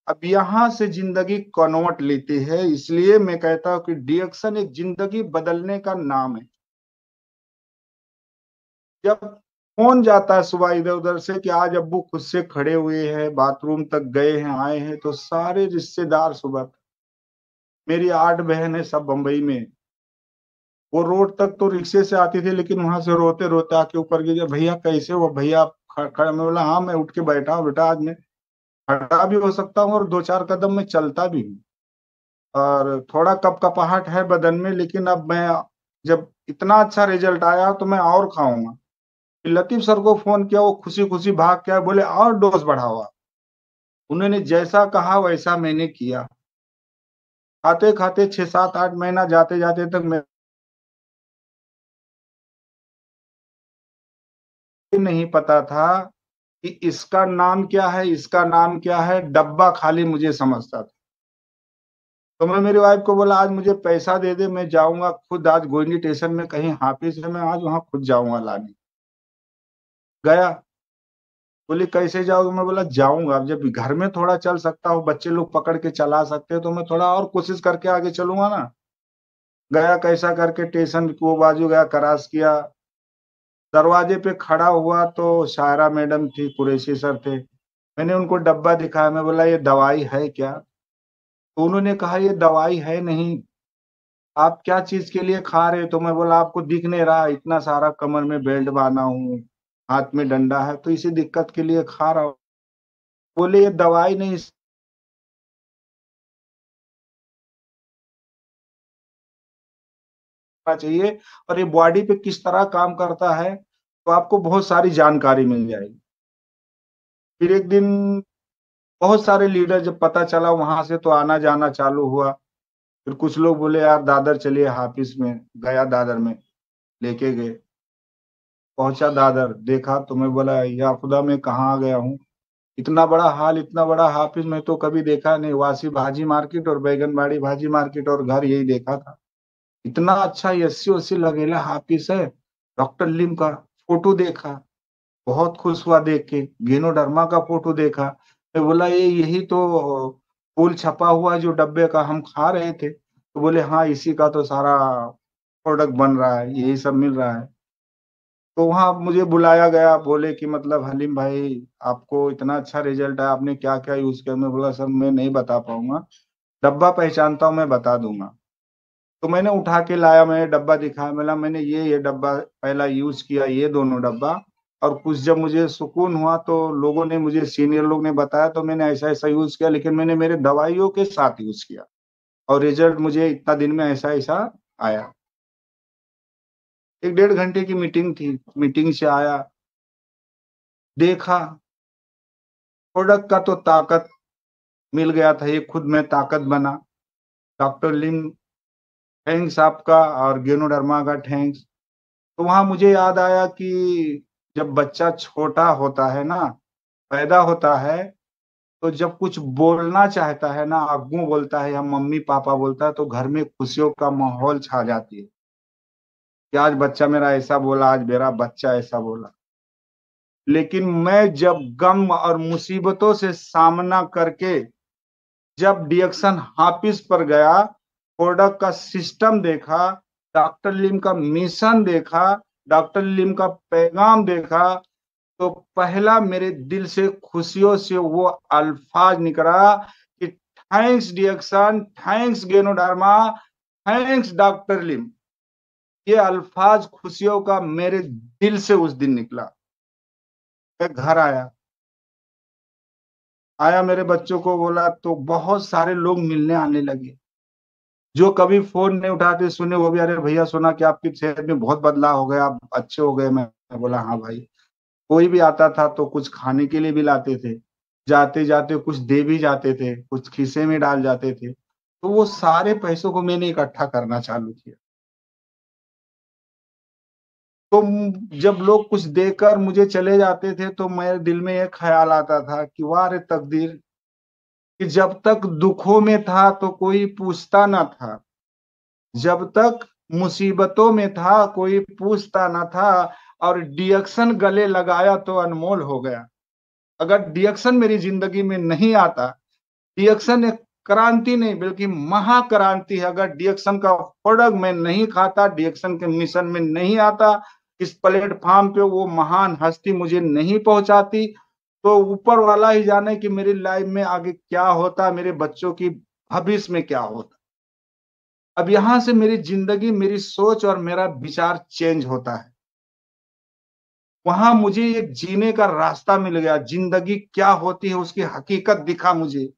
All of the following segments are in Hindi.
अब यहाँ से जिंदगी कन्वर्ट लेती है, इसलिए मैं कहता हूँ कि डिएक्शन एक जिंदगी बदलने का नाम है। जब फोन जाता है सुबह इधर उधर से कि आज अब्बू खुद से खड़े हुए हैं, बाथरूम तक गए हैं, आए हैं, तो सारे रिश्तेदार सुबह, मेरी 8 बहन है सब बंबई में, वो रोड तक तो रिक्शे से आती थी, लेकिन वहां से रोते रोते आके ऊपर गिर, भैया कैसे हो भैया आप खड़ा? मैं बोला हाँ मैं उठ के बैठा हूँ बेटा, आज मैं खड़ा भी हो सकता हूँ और 2-4 कदम में चलता भी हूँ, और थोड़ा कपकपाहट है बदन में, लेकिन अब मैं, जब इतना अच्छा रिजल्ट आया तो मैं और खाऊंगा। लतीफ सर को फोन किया, वो खुशी खुशी भाग के आए, बोले और डोज बढ़ावा। उन्होंने जैसा कहा वैसा मैंने किया। खाते खाते 6-7-8 महीना जाते जाते तक मैं नहीं पता था कि इसका नाम क्या है, इसका नाम क्या है, डब्बा खाली मुझे समझता था। तो मैं मेरी वाइफ को बोला आज मुझे पैसा दे दे, मैं जाऊंगा खुद, आज गोविंदी स्टेशन में कहीं हाफिज है, मैं आज वहां खुद जाऊंगा लाने। गया। बोली कैसे जाओगे? मैं बोला जाऊंगा, अब जब घर में थोड़ा चल सकता हूँ, बच्चे लोग पकड़ के चला सकते हैं, तो मैं थोड़ा और कोशिश करके आगे चलूंगा ना। गया कैसा करके स्टेशन को बाजू गया, क्रॉस किया, दरवाजे पे खड़ा हुआ तो शायरा मैडम थी, कुरैशी सर थे। मैंने उनको डब्बा दिखाया, मैं बोला ये दवाई है क्या? तो उन्होंने कहा ये दवाई है नहीं, आप क्या चीज के लिए खा रहे हो? तो मैं बोला आपको दिख नहीं रहा, इतना सारा कमर में बेल्ट बांधा हूँ, हाथ में डंडा है, तो इसी दिक्कत के लिए खा रहा हूँ। बोले ये दवाई नहीं करना चाहिए, और ये बॉडी पे किस तरह काम करता है, तो आपको बहुत सारी जानकारी मिल जाएगी। फिर एक दिन बहुत सारे लीडर जब पता चला वहां से, तो आना जाना चालू हुआ। फिर कुछ लोग बोले यार दादर चलिए हाफिज में, गया दादर में, लेके गए। पहुंचा दादर, देखा तो मैं बोला या खुदा मैं कहाँ आ गया हूँ, इतना बड़ा हाल, इतना बड़ा हाफिज मैं तो कभी देखा नहीं, वासी भाजी मार्केट और बैगनबाड़ी भाजी मार्केट और घर यही देखा था। इतना अच्छा 80-80 लगेला हाफिज है। डॉक्टर लिम का फोटो देखा, बहुत खुश हुआ देख के। गेनोडर्मा का फोटो देखा, मैं बोला ये यही तो फूल छपा हुआ जो डब्बे का हम खा रहे थे, तो बोले हाँ इसी का तो सारा प्रोडक्ट बन रहा है, यही सब मिल रहा है। तो वहां मुझे बुलाया गया, बोले कि मतलब हलीम भाई आपको इतना अच्छा रिजल्ट है, आपने क्या क्या यूज किया? मैं बोला सर मैं नहीं बता पाऊंगा, डब्बा पहचानता हूँ मैं बता दूंगा। तो मैंने उठा के लाया, मैंने डब्बा दिखाया, बोला मैंने ये डब्बा पहला यूज किया, ये दोनों डब्बा। और कुछ जब मुझे सुकून हुआ तो लोगों ने, मुझे सीनियर लोग ने बताया, तो मैंने ऐसा ऐसा यूज किया, लेकिन मैंने मेरे दवाइयों के साथ यूज किया, और रिजल्ट मुझे इतना दिन में ऐसा ऐसा आया। 1-1.5 घंटे की मीटिंग थी, मीटिंग से आया, देखा प्रोडक्ट का तो ताकत मिल गया था, ये खुद में ताकत बना। डॉक्टर लिम थैंक्स आपका, और गेनोडर्मा का थैंक्स। तो वहां मुझे याद आया कि जब बच्चा छोटा होता है ना, पैदा होता है, तो जब कुछ बोलना चाहता है ना, अग्गू बोलता है या मम्मी पापा बोलता है, तो घर में खुशियों का माहौल छा जाती है कि आज बच्चा मेरा ऐसा बोला, आज मेरा बच्चा ऐसा बोला। लेकिन मैं जब गम और मुसीबतों से सामना करके जब डिएक्शन हाफिज पर गया, प्रोडक्ट का सिस्टम देखा, डॉक्टर लिम का मिशन देखा, डॉक्टर लिम का पैगाम देखा, तो पहला मेरे दिल से खुशियों से वो अल्फाज निकला कि थैंक्स डिएक्शन, थैंक्स गेनोडार्मा, थैंक्स डॉक्टर लिम। ये अल्फाज खुशियों का मेरे दिल से उस दिन निकला। मैं घर आया, मेरे बच्चों को बोला, तो बहुत सारे लोग मिलने आने लगे, जो कभी फोन नहीं उठाते, सुने वो भी, अरे भैया सुना कि आपकी सेहत में बहुत बदलाव हो गया, आप अच्छे हो गए। मैं बोला हाँ भाई। कोई भी आता था तो कुछ खाने के लिए भी लाते थे, जाते जाते कुछ दे भी जाते थे, कुछ खीसे में डाल जाते थे, तो वो सारे पैसों को मैंने इकट्ठा करना चालू किया। तो जब लोग कुछ देकर मुझे चले जाते थे, तो मेरे दिल में एक ख्याल आता था कि वाह रे तकदीर, कि जब तक दुखों में था तो कोई पूछता ना था, जब तक मुसीबतों में था कोई पूछता ना था, और डिएक्शन गले लगाया तो अनमोल हो गया। अगर डिएक्शन मेरी जिंदगी में नहीं आता डिएक्शन एक क्रांति नहीं बल्कि महाक्रांति है। अगर डिएक्शन का प्रोडक्ट मैं नहीं खाता, डिएक्शन के मिशन में नहीं आता, इस प्लेटफॉर्म पे वो महान हस्ती मुझे नहीं पहुंचाती, तो ऊपर वाला ही जाने कि मेरी लाइफ में आगे क्या होता, मेरे बच्चों की भविष्य में क्या होता। अब यहां से मेरी जिंदगी, मेरी सोच और मेरा विचार चेंज होता है। वहां मुझे एक जीने का रास्ता मिल गया, जिंदगी क्या होती है उसकी हकीकत दिखा मुझे।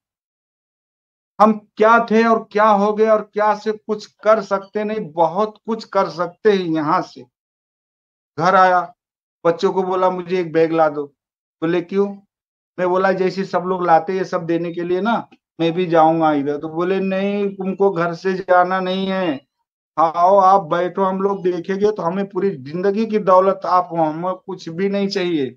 हम क्या थे और क्या हो गए और क्या से कुछ कर सकते नहीं, बहुत कुछ कर सकते हैं। यहां से घर आया, बच्चों को बोला मुझे एक बैग ला दो। बोले क्यों? मैं बोला जैसे सब लोग लाते हैं सब देने के लिए ना, मैं भी जाऊंगा इधर। तो बोले नहीं, तुमको घर से जाना नहीं है, आओ आप बैठो, हम लोग देखेंगे। तो हमें पूरी जिंदगी की दौलत आप हो, हमें कुछ भी नहीं चाहिए।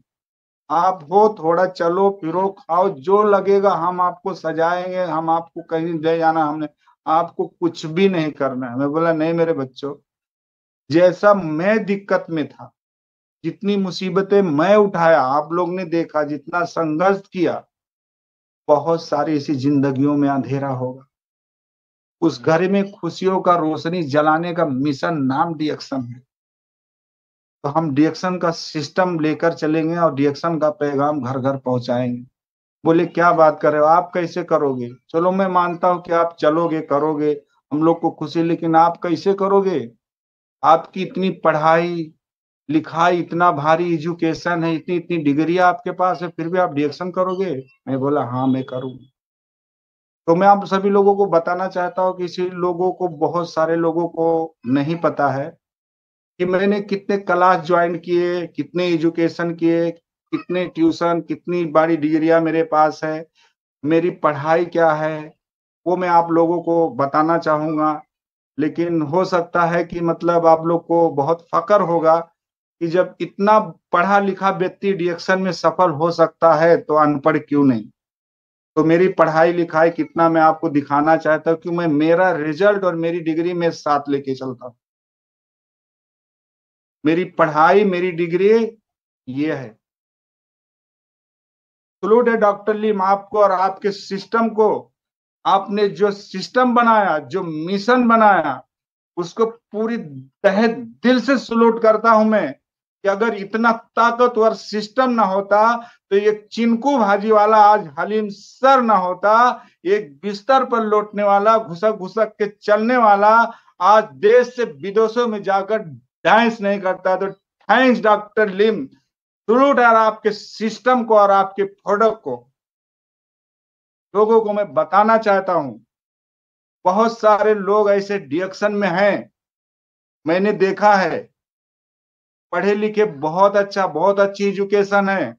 आप हो, थोड़ा चलो फिरो खाओ, जो लगेगा हम आपको सजाएंगे, हम आपको कहीं ले जाना, हमने आपको कुछ भी नहीं करना है। मैं बोला नहीं मेरे बच्चों, जैसा मैं दिक्कत में था, जितनी मुसीबतें मैं उठाया, आप लोग ने देखा, जितना संघर्ष किया, बहुत सारी ऐसी जिंदगियों में अंधेरा होगा। उस घर में खुशियों का रोशनी जलाने का मिशन नाम डिएक्शन है। तो हम डिएक्शन का सिस्टम लेकर चलेंगे और डिएक्शन का पैगाम घर घर पहुंचाएंगे। बोले क्या बात कर रहे हो, आप कैसे करोगे? चलो मैं मानता हूं कि आप चलोगे, करोगे, हम लोग को खुशी, लेकिन आप कैसे करोगे? आपकी इतनी पढ़ाई लिखाई, इतना भारी एजुकेशन है, इतनी इतनी डिग्री आपके पास है, फिर भी आप डिएक्शन करोगे? मैं बोला हाँ मैं करूंगा। तो मैं आप सभी लोगों को बताना चाहता हूँ कि इसी लोगों को, बहुत सारे लोगों को नहीं पता है कि मैंने कितने क्लास ज्वाइन किए, कितने एजुकेशन किए, कितने ट्यूशन, कितनी बड़ी डिग्रियां मेरे पास है, मेरी पढ़ाई क्या है, वो मैं आप लोगों को बताना चाहूंगा। लेकिन हो सकता है कि मतलब आप लोग को बहुत फक्र होगा कि जब इतना पढ़ा लिखा व्यक्ति डिएक्शन में सफल हो सकता है तो अनपढ़ क्यों नहीं। तो मेरी पढ़ाई लिखाई कितना मैं आपको दिखाना चाहता हूँ कि मैं मेरा रिजल्ट और मेरी डिग्री में साथ लेके चलता हूँ। मेरी पढ़ाई, मेरी डिग्री ये है। सलूट है डॉक्टर लीम आपको और आपके सिस्टम को। आपने जो सिस्टम बनाया, जो मिशन बनाया, उसको पूरी तहे दिल से सलूट करता हूं मैं कि अगर इतना ताकतवर सिस्टम ना होता तो ये चिंकू भाजी वाला आज हलीम सर ना होता, एक बिस्तर पर लौटने वाला, घुसक घुसक के चलने वाला आज देश से विदेशों में जाकर डांस नहीं करता। तो थैंक्स डॉक्टर लिम, सलूट है आपके सिस्टम को और आपके प्रोडक्ट को। लोगों को मैं बताना चाहता हूं, बहुत सारे लोग ऐसे डिएक्शन में हैं, मैंने देखा है, पढ़े लिखे, बहुत अच्छा, बहुत अच्छी एजुकेशन है,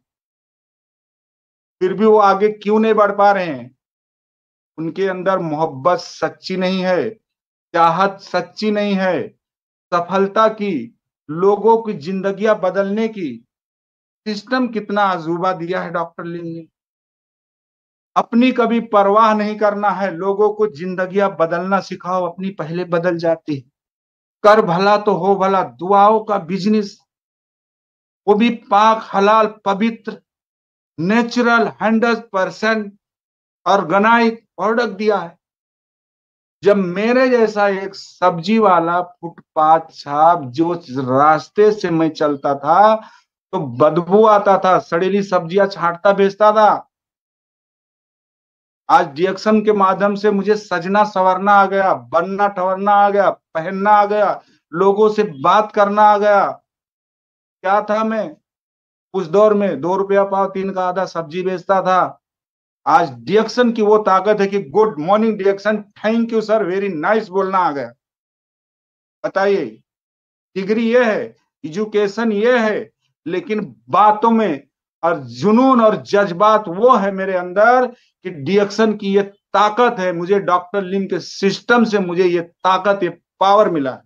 फिर भी वो आगे क्यों नहीं बढ़ पा रहे हैं? उनके अंदर मोहब्बत सच्ची नहीं है, चाहत सच्ची नहीं है, सफलता की, लोगों की जिंदगियां बदलने की। सिस्टम कितना अजूबा दिया है डॉक्टर लिम ने। अपनी कभी परवाह नहीं करना है, लोगों को जिंदगियां बदलना सिखाओ, अपनी पहले बदल जाती है। कर भला तो हो भला, दुआओं का बिजनेस, वो भी पाक हलाल पवित्र, नेचुरल 100% ऑर्गेनाइज प्रोडक्ट दिया है। जब मेरे जैसा एक सब्जी वाला फुटपाथ छाप जो रास्ते से मैं चलता था तो बदबू आता था, सड़ेली सब्जियां छांटता बेचता था, आज डिएक्शन के माध्यम से मुझे सजना संवरना आ गया, बनना ठवरना आ गया, पहनना आ गया, लोगों से बात करना आ गया। क्या था मैं उस दौर में? 2 रुपया पाव, 3 का आधा सब्जी बेचता था। आज डिएक्शन की वो ताकत है कि गुड मॉर्निंग डिएक्शन, thank you sir, very nice बोलना आ गया। बताइए, डिग्री ये है, एजुकेशन ये है, लेकिन बातों में और जुनून और जज्बात वो है मेरे अंदर कि डिएक्शन की ये ताकत है। मुझे डॉक्टर लिम के सिस्टम से मुझे ये ताकत, ये पावर मिला है।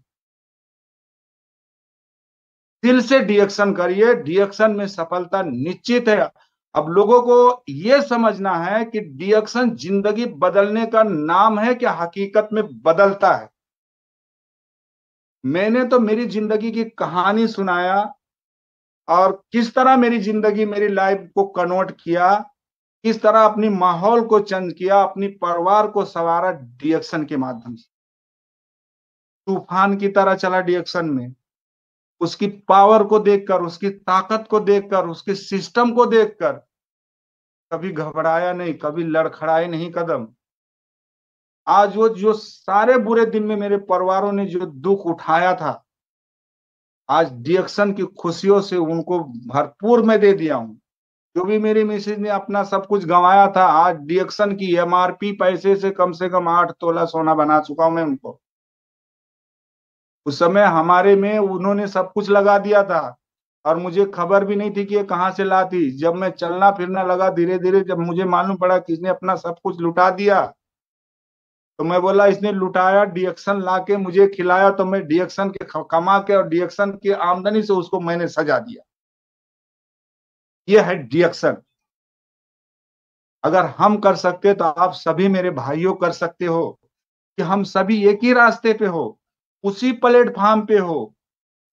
दिल से डिएक्शन करिए, डिएक्शन में सफलता निश्चित है। अब लोगों को यह समझना है कि डिएक्शन जिंदगी बदलने का नाम है कि हकीकत में बदलता है। मैंने तो मेरी जिंदगी की कहानी सुनाया और किस तरह मेरी जिंदगी, मेरी लाइफ को कन्वर्ट किया, किस तरह अपनी माहौल को चेंज किया, अपनी परिवार को संवारा डिएक्शन के माध्यम से। तूफान की तरह चला डिएक्शन में। उसकी पावर को देखकर, उसकी ताकत को देखकर, उसके सिस्टम को देखकर कभी घबराया नहीं, कभी लड़खड़ाए नहीं कदम। आज वो जो सारे बुरे दिन में मेरे परिवारों ने जो दुख उठाया था, आज डिएक्शन की खुशियों से उनको भरपूर मैं दे दिया हूं। जो भी मेरी मिसेज ने अपना सब कुछ गंवाया था, आज डिएक्शन की एमआरपी पैसे से कम 8 तोला सोना बना चुका हूं मैं उनको। उस समय हमारे में उन्होंने सब कुछ लगा दिया था और मुझे खबर भी नहीं थी कि ये कहां से लाती। जब मैं चलना फिरना लगा धीरे धीरे, जब मुझे मालूम पड़ा कि इसने अपना सब कुछ लुटा दिया, तो मैं बोला इसने लुटाया, डिएक्शन ला के मुझे खिलाया, तो मैं डिएक्शन के कमा के और डिएक्शन की आमदनी से उसको मैंने सजा दिया। ये है डिएक्शन। अगर हम कर सकते तो आप सभी मेरे भाइयों कर सकते हो, कि हम सभी एक ही रास्ते पे हो, उसी प्लेटफॉर्म पे हो।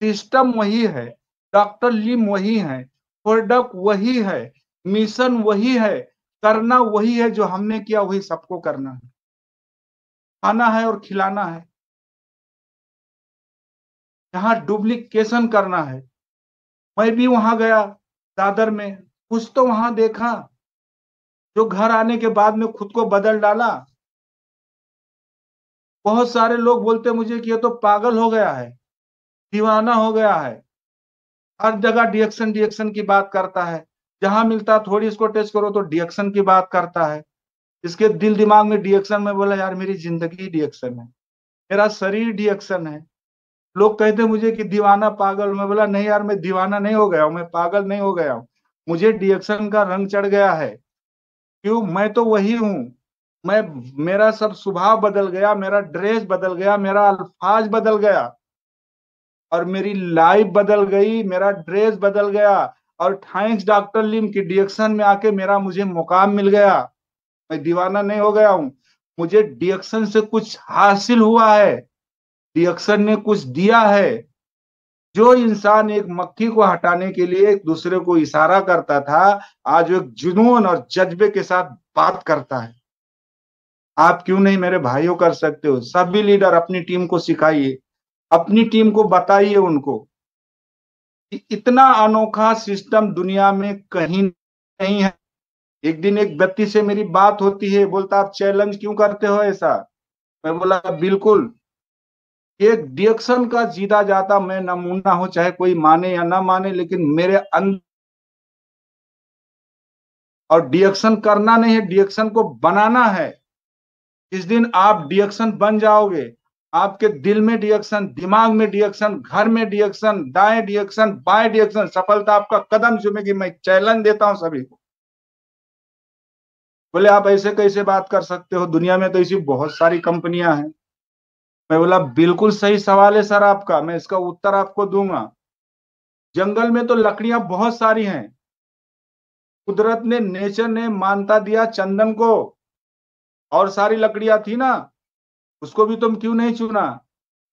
सिस्टम वही है, डॉक्टर लिम वही है, प्रोडक्ट वही है, मिशन वही है, करना वही है। जो हमने किया वही सबको करना है, खाना है और खिलाना है। यहाँ डुप्लीकेशन करना है। मैं भी वहां गया दादर में, कुछ तो वहां देखा जो घर आने के बाद में खुद को बदल डाला। बहुत सारे लोग बोलते मुझे कि ये तो पागल हो गया है, दीवाना हो गया है, हर जगह डिएक्शन डिएक्शन की बात करता है, जहां मिलता थोड़ी इसको टेस्ट करो तो डिएक्शन की बात करता है। इसके दिल दिमाग में डिएक्शन। में बोला यार मेरी जिंदगी डिएक्शन है, मेरा शरीर डिएक्शन है। लोग कहते मुझे कि दीवाना पागल। मैं बोला नहीं यार, मैं दीवाना नहीं हो गया हूं, मैं पागल नहीं हो गया हूं, मुझे डिएक्शन का रंग चढ़ गया है। क्यों? मैं तो वही हूं। मैं, मेरा सब स्वभाव बदल गया, मेरा ड्रेस बदल गया, मेरा अल्फाज बदल गया और मेरी लाइफ बदल गई, मेरा ड्रेस बदल गया। और थैंक्स डॉक्टर लिम की डिएक्शन में आके मेरा मुझे मुकाम मिल गया। मैं दीवाना नहीं हो गया हूं, मुझे डिएक्शन से कुछ हासिल हुआ है, डिएक्शन ने कुछ दिया है। जो इंसान एक मक्खी को हटाने के लिए एक दूसरे को इशारा करता था, आज वो एक जुनून और जज्बे के साथ बात करता है। आप क्यों नहीं मेरे भाइयों कर सकते हो? सभी लीडर अपनी टीम को सिखाइए, अपनी टीम को बताइए उनको कि इतना अनोखा सिस्टम दुनिया में कहीं नहीं है। एक दिन एक व्यक्ति से मेरी बात होती है, बोलता आप चैलेंज क्यों करते हो ऐसा? मैं बोला बिल्कुल, एक डिएक्शन का जीता जाता मैं नमूना हूं, चाहे कोई माने या ना माने, लेकिन मेरे अंदर। और डिएक्शन करना नहीं है, डिएक्शन को बनाना है। जिस दिन आप डिएक्शन बन जाओगे, आपके दिल में डिएक्शन, दिमाग में डिएक्शन, घर में डिएक्शन, दाएं डिएक्शन, बाएं डिएक्शन, सफलता आपका कदम चूमेगी। मैं चैलेंज देता हूं सभी को। बोले आप ऐसे कैसे बात कर सकते हो, दुनिया में तो ऐसी बहुत सारी कंपनियां हैं। मैं बोला बिल्कुल सही सवाल है सर आपका, मैं इसका उत्तर आपको दूंगा। जंगल में तो लकड़ियां बहुत सारी हैं, कुदरत ने, नेचर ने मान्यता दिया चंदन को। और सारी लकड़ियां थी ना, उसको भी तुम क्यों नहीं चुना?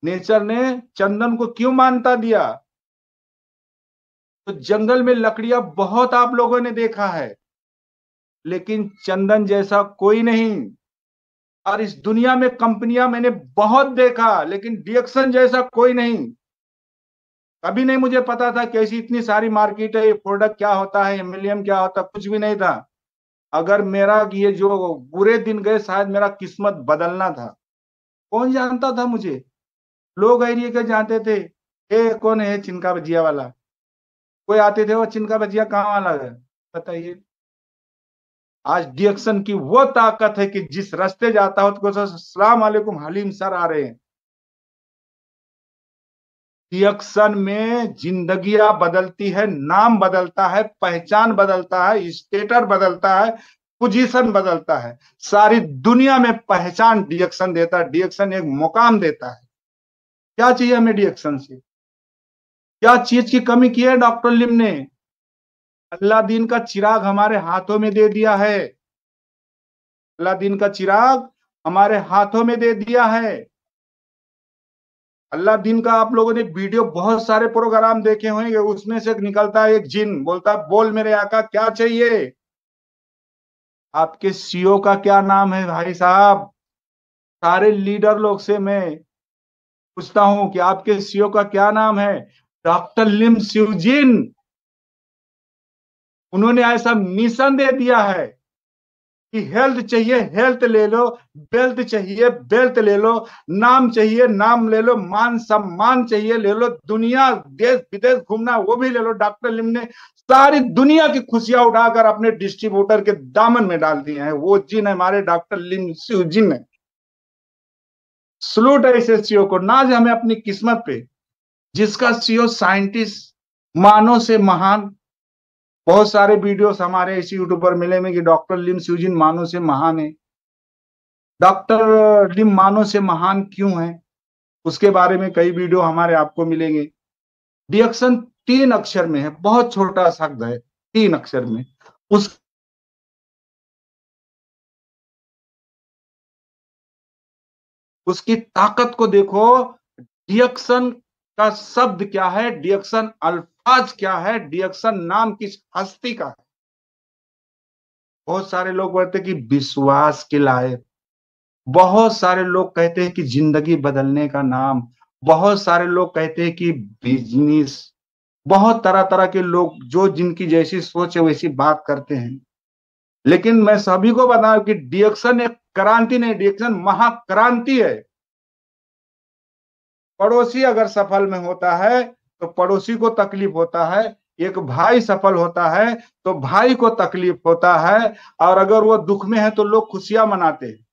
नेचर ने चंदन को क्यों मान्यता दिया? तो जंगल में लकड़ियां बहुत आप लोगों ने देखा है, लेकिन चंदन जैसा कोई नहीं। और इस दुनिया में कंपनियां मैंने बहुत देखा, लेकिन डिएक्शन जैसा कोई नहीं। कभी नहीं मुझे पता था कैसी इतनी सारी मार्केट है, ये प्रोडक्ट क्या होता है, एमएलएम क्या होता है, कुछ भी नहीं था। अगर मेरा ये जो बुरे दिन गए, शायद मेरा किस्मत बदलना था। कौन जानता था मुझे? लोग एरिया के जानते थे, ए कौन है चिनका भजिया वाला। कोई आते थे, वो चिनका भजिया कहाँ वाला है बताइए। आज डिएक्शन की वो ताकत है कि जिस रास्ते जाता हो तो अस्सलाम वालेकुम हलीम सर आ रहे हैं। डिएक्शन में जिंदगियां बदलती है, नाम बदलता है, पहचान बदलता है, स्टेटस बदलता है, पोजीशन बदलता है। सारी दुनिया में पहचान डिएक्शन देता है, डिएक्शन एक मुकाम देता है। क्या चाहिए हमें डिएक्शन से? क्या चीज की कमी की है डॉक्टर लिम ने? अल्लाह दीन का चिराग हमारे हाथों में दे दिया है। अल्लाह दीन का चिराग हमारे हाथों में दे दिया है। अल्लाह दीन का आप लोगों ने वीडियो बहुत सारे प्रोग्राम देखे होंगे, उसमें से निकलता है एक जिन, बोलता बोल मेरे आका क्या चाहिए। आपके सीईओ का क्या नाम है भाई साहब? सारे लीडर लोग से मैं पूछता हूं कि आपके सीईओ का क्या नाम है? डॉक्टर लिम स्यूजिन। उन्होंने ऐसा मिशन दे दिया है कि हेल्थ चाहिए हेल्थ ले लो, वेल्थ चाहिए वेल्थ ले लो, नाम चाहिए नाम ले लो, मान सम्मान चाहिए ले लो, दुनिया देश विदेश घूमना वो भी ले लो। डॉक्टर लिम ने सारी दुनिया की खुशियां उठाकर अपने डिस्ट्रीब्यूटर के दामन में डाल दिए हैं। वो जिन हमारे डॉक्टर लिम स्यू जिन है। सलूट है इस सीईओ को, नाज हमें अपनी किस्मत पे, जिसका सीईओ साइंटिस्ट, मानव से महान। बहुत सारे वीडियोस हमारे इसी यूट्यूब पर मिले में कि डॉक्टर लिम स्यूजिन मानव से महान है। डॉक्टर लिम मानव से महान क्यों है, उसके बारे में कई वीडियो हमारे आपको मिलेंगे। डिएक्सन 3 अक्षर में है, बहुत छोटा शब्द है, 3 अक्षर में। उस उसकी ताकत को देखो। डिएक्सन का शब्द क्या है, डिएक्सन अल्फाज क्या है, डिएक्सन नाम किस हस्ती का है। बहुत सारे लोग बोलते कि विश्वास के लायक, बहुत सारे लोग कहते हैं कि जिंदगी बदलने का नाम, बहुत सारे लोग कहते हैं कि बिजनेस, बहुत तरह तरह के लोग जो जिनकी जैसी सोच है वैसी बात करते हैं। लेकिन मैं सभी को बता कि डिएक्शन एक क्रांति नहीं, डिएक्शन महाक्रांति है। पड़ोसी अगर सफल में होता है तो पड़ोसी को तकलीफ होता है, एक भाई सफल होता है तो भाई को तकलीफ होता है, और अगर वो दुख में है तो लोग खुशियां मनाते हैं।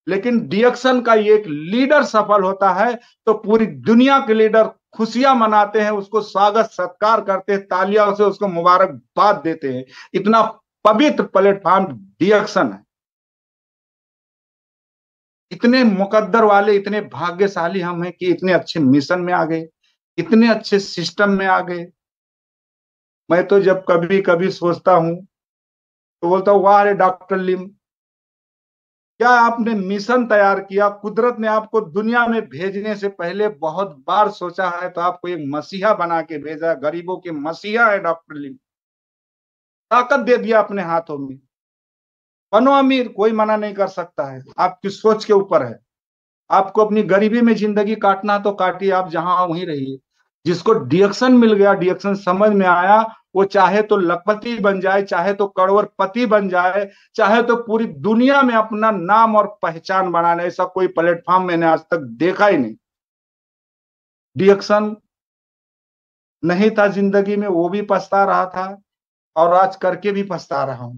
लेकिन डिएक्शन का एक लीडर सफल होता है तो पूरी दुनिया के लीडर खुशियां मनाते हैं, उसको स्वागत सत्कार करते हैं, तालियां से उसको मुबारकबाद देते हैं। इतना पवित्र प्लेटफॉर्म डिएक्शन है। इतने मुकद्दर वाले, इतने भाग्यशाली हम हैं कि इतने अच्छे मिशन में आ गए, इतने अच्छे सिस्टम में आ गए। मैं तो जब कभी कभी सोचता हूं तो बोलता हूँ वाह रे डॉक्टर लिम, क्या आपने मिशन तैयार किया। कुदरत ने आपको दुनिया में भेजने से पहले बहुत बार सोचा है, तो आपको एक मसीहा बना के भेजा, गरीबों के मसीहा है डॉक्टर लिम। ताकत दे दिया अपने हाथों में। बनो अमीर, कोई मना नहीं कर सकता है, आपकी सोच के ऊपर है। आपको अपनी गरीबी में जिंदगी काटना तो काटिए, आप जहां वहीं रहिए। जिसको डिएक्शन मिल गया, डिएक्शन समझ में आया, वो चाहे तो लखपति बन जाए, चाहे तो करोड़पति बन जाए, चाहे तो पूरी दुनिया में अपना नाम और पहचान बनाने, ऐसा कोई प्लेटफॉर्म मैंने आज तक देखा ही नहीं। डिएक्शन नहीं था जिंदगी में, वो भी पछता रहा था, और आज करके भी पछता रहा हूं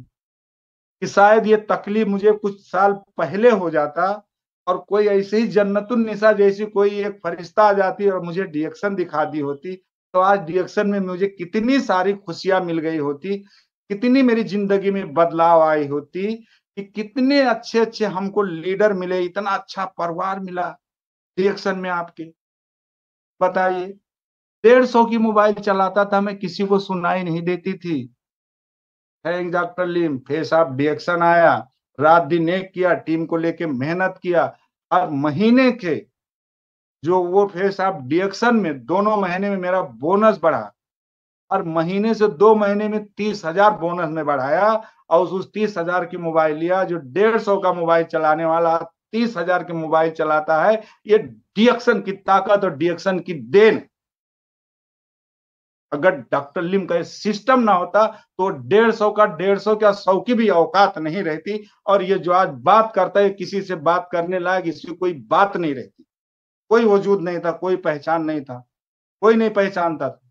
कि शायद ये तकलीफ मुझे कुछ साल पहले हो जाता, और कोई ऐसे ही जन्नतुन निसा जैसी कोई एक फरिश्ता आ जाती और मुझे डिएक्शन दिखा दी होती, तो आज डिएक्शन में मुझे कितनी सारी खुशियां मिल गई होती, कितनी मेरी जिंदगी में बदलाव आई होती, कि कितने अच्छे अच्छे हमको लीडर मिले, इतना अच्छा परिवार मिला डिएक्शन में आपके। बताइए, 150 की मोबाइल चलाता था मैं, किसी को सुनाई नहीं देती थी। थैंक डॉक्टर लिम, फिर साहब डिएक्शन आया, रात दिन एक किया, टीम को लेके मेहनत किया, और महीने के जो वो फिर साहब डिएक्शन में दोनों महीने में मेरा बोनस बढ़ा, और महीने से 2 महीने में 30,000 बोनस में बढ़ाया, और उस 30,000 की मोबाइल लिया। जो 150 का मोबाइल चलाने वाला 30,000 की मोबाइल चलाता है, ये डिएक्शन की ताकत और डिएक्शन की देन। अगर डॉक्टर लिम का सिस्टम ना होता तो 150 का 150 क्या 100 की भी औकात नहीं रहती, और ये जो आज बात करता है किसी से बात करने लायक इसकी कोई बात नहीं रहती। कोई वजूद नहीं था, कोई पहचान नहीं था, कोई नहीं पहचानता था।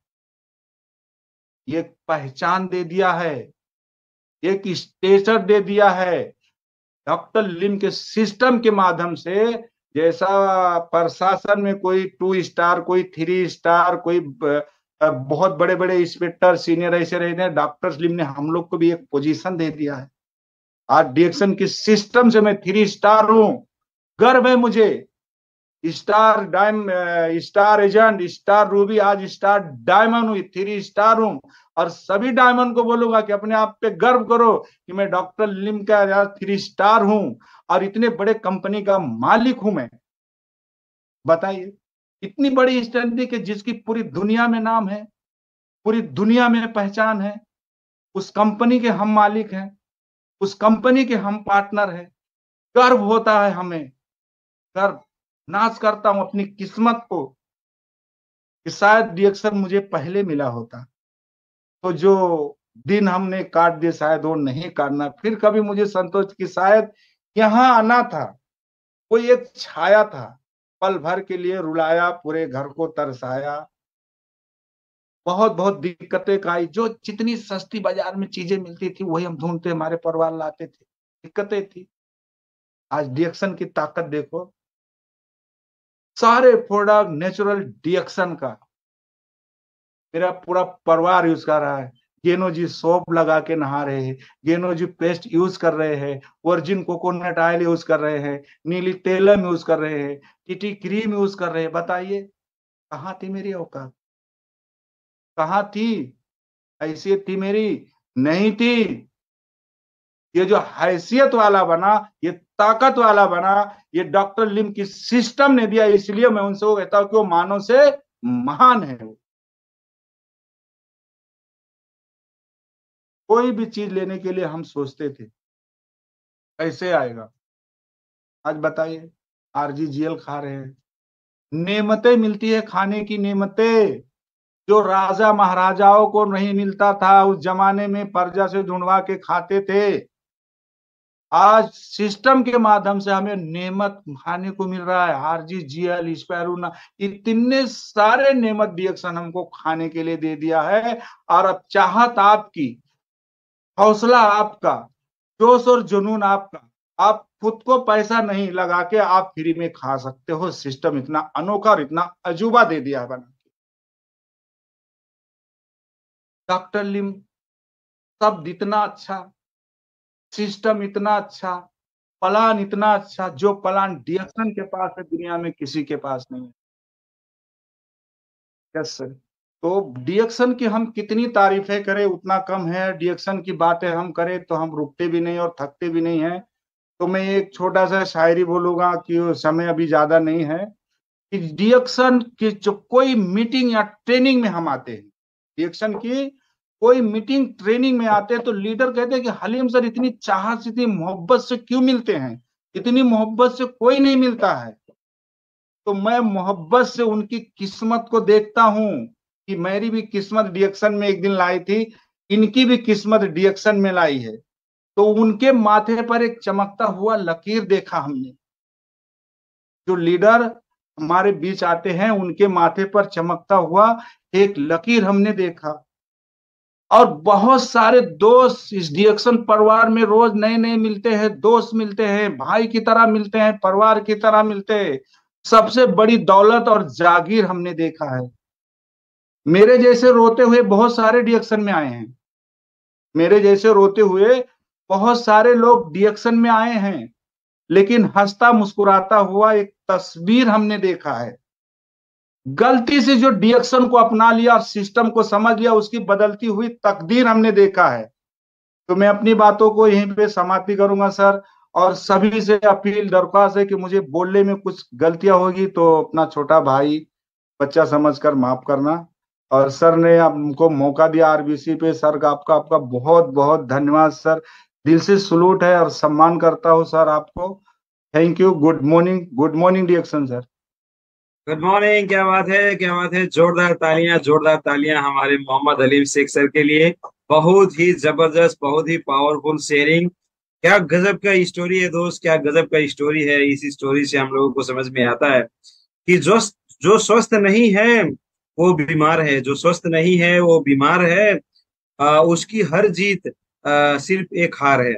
ये पहचान दे दिया है, एक स्टेचर दे दिया है डॉक्टर लिम के सिस्टम के माध्यम से। जैसा प्रशासन में कोई 2 स्टार, कोई 3 स्टार, कोई बहुत बड़े बड़े इंस्पेक्टर सीनियर ऐसे रहते हैं, डॉक्टर लिम ने हम लोग को भी एक पोजीशन दे दिया है। आज डिएक्शन के सिस्टम से मैं 3 स्टार हूं, गर्व है मुझे। स्टार एजेंट, स्टार रूबी, आज स्टार डायमंड हुई, 3 स्टार हूं। और सभी डायमंड को बोलूंगा कि अपने आप पे गर्व करो कि मैं डॉक्टर लिम का यार 3 स्टार हूं, और इतने बड़े कंपनी का मालिक हूं मैं। बताइए, इतनी बड़ी स्टैंडिंग है जिसकी पूरी दुनिया में नाम है, पूरी दुनिया में पहचान है, उस कंपनी के हम मालिक हैं। उस कंपनी के हम पार्टनर हैं। गर्व होता है हमें, गर्व, नाज करता हूं अपनी किस्मत को कि शायद डीएक्शन मुझे पहले मिला होता, तो जो दिन हमने काट दिए शायद वो नहीं काटना। फिर कभी मुझे संतोष कि शायद यहाँ आना था, कोई एक छाया था, पल भर के लिए रुलाया, पूरे घर को तरसाया। बहुत बहुत दिक्कतें आई, जो जितनी सस्ती बाजार में चीजें मिलती थी वही हम ढूंढते, हमारे परिवार लाते थे, दिक्कतें थी। आज डीएक्शन की ताकत देखो, सारे प्रोडक्ट नेचुरल डीएक्शन का मेरा पूरा परिवार यूज कर रहा है। गेनो जी सोप लगा के नहा रहे हैं, गेनो जी पेस्ट यूज कर रहे हैं, वर्जिन कोकोनट ऑयल यूज कर रहे हैं, नीली तेलम यूज कर रहे हैं, टीटी क्रीम यूज कर रहे हैं। बताइए कहाँ थी मेरी औकात, कहाँ थी, हैसियत थी मेरी? नहीं थी। ये जो हैसियत वाला बना, ये ताकत वाला बना, ये डॉक्टर लिम की सिस्टम ने दिया। इसलिए मैं उनसे वो कहता हूं कि वो मानव से महान है। कोई भी चीज लेने के लिए हम सोचते थे कैसे आएगा, आज बताइए आरजीजीएल खा रहे हैं, नेमतें मिलती है, खाने की नेमतें जो राजा महाराजाओं को नहीं मिलता था, उस जमाने में प्रजा से ढूंढवा के खाते थे। आज सिस्टम के माध्यम से हमें नेमत खाने को मिल रहा है, आरजीजीएल, स्पायरुना, इतने सारे नेमत डीएक्शन हमको खाने के लिए दे दिया है। और अब चाहत आपकी, हौसला आपका, जोश और जुनून आपका, आप खुद को पैसा नहीं लगा के आप फ्री में खा सकते हो। सिस्टम इतना अनोखा और इतना अजूबा दे दिया है बना। डॉक्टर लिम शब्द इतना अच्छा, सिस्टम इतना अच्छा, प्लान इतना अच्छा, जो प्लान डीएक्शन के पास है दुनिया में किसी के पास नहीं है। Yes sir. तो डीएक्शन की हम कितनी तारीफें करें उतना कम है। डीएक्शन की बातें हम करें तो हम रुकते भी नहीं और थकते भी नहीं हैं। तो मैं एक छोटा सा शायरी बोलूंगा कि समय अभी ज्यादा नहीं है, कि डीएक्शन की जो कोई मीटिंग या ट्रेनिंग में हम आते हैं, डीएक्शन की कोई मीटिंग ट्रेनिंग में आते हैं, तो लीडर कहते हैं कि हलीम सर इतनी चाहत से, इतनी मोहब्बत से क्यों मिलते हैं? इतनी मोहब्बत से कोई नहीं मिलता है। तो मैं मोहब्बत से उनकी किस्मत को देखता हूं कि मेरी भी किस्मत डीएक्शन में एक दिन लाई थी, इनकी भी किस्मत डीएक्शन में लाई है। तो उनके माथे पर एक चमकता हुआ लकीर देखा हमने। जो लीडर हमारे बीच आते हैं उनके माथे पर चमकता हुआ एक लकीर हमने देखा। और बहुत सारे दोस्त इस डीएक्शन परिवार में रोज नए नए मिलते हैं, दोस्त मिलते हैं, भाई की तरह मिलते हैं, परिवार की तरह मिलते हैं। सबसे बड़ी दौलत और जागीर हमने देखा है। मेरे जैसे रोते हुए बहुत सारे डीएक्शन में आए हैं, मेरे जैसे रोते हुए बहुत सारे लोग डीएक्शन में आए हैं, लेकिन हंसता मुस्कुराता हुआ एक तस्वीर हमने देखा है। गलती से जो डीएक्शन को अपना लिया और सिस्टम को समझ लिया, उसकी बदलती हुई तकदीर हमने देखा है। तो मैं अपनी बातों को यहीं पे समाप्ति करूंगा सर, और सभी से अपील दरख्वास्त है कि मुझे बोलने में कुछ गलतियां होगी तो अपना छोटा भाई बच्चा समझकर माफ करना। और सर ने हमको मौका दिया आरबीसी पे, सर का आपका आपका बहुत बहुत धन्यवाद सर। दिल से सलूट है और सम्मान करता हूँ सर आपको। Thank you. गुड मॉर्निंग डीएक्शन सर। Good morning. क्या बात है, क्या बात है। जोरदार तालियां, जोरदार तालियां हमारे मोहम्मद हलीम शेख सर के लिए। बहुत ही जबरदस्त, बहुत ही पावरफुल शेयरिंग। क्या गजब का स्टोरी है दोस्त, क्या गजब का स्टोरी है। इस स्टोरी से हम लोगों को समझ में आता है कि जो जो स्वस्थ नहीं है वो बीमार है, जो स्वस्थ नहीं है वो बीमार है। उसकी हर जीत सिर्फ एक हार है।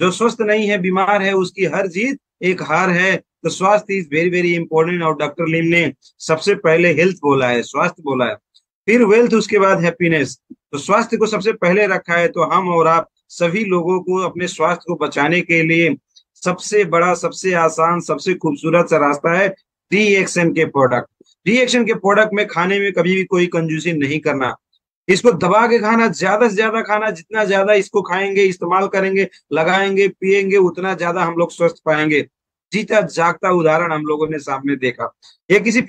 जो स्वस्थ नहीं है, बीमार है, उसकी हर जीत एक हार है। तो स्वास्थ्य इज वेरी वेरी इंपॉर्टेंट। और डॉक्टर लिम ने सबसे पहले हेल्थ बोला है, स्वास्थ्य बोला है, फिर वेल्थ, उसके बाद हैप्पीनेस। तो स्वास्थ्य को सबसे पहले रखा है। तो हम और आप सभी लोगों को अपने स्वास्थ्य को बचाने के लिए सबसे बड़ा, सबसे आसान, सबसे खूबसूरत सा रास्ता है डीएक्शन के प्रोडक्ट। डीएक्शन के प्रोडक्ट में खाने में कभी भी कोई कंजूसी नहीं करना। इसको दबा के खाना, ज्यादा से ज्यादा खाना। जितना ज्यादा इसको खाएंगे, इस्तेमाल करेंगे, लगाएंगे, पिएंगे, उतना ज्यादा हम लोग स्वस्थ पाएंगे। जीता जागता उदाहरण हम लोगों ने सामने देखा। ये किसी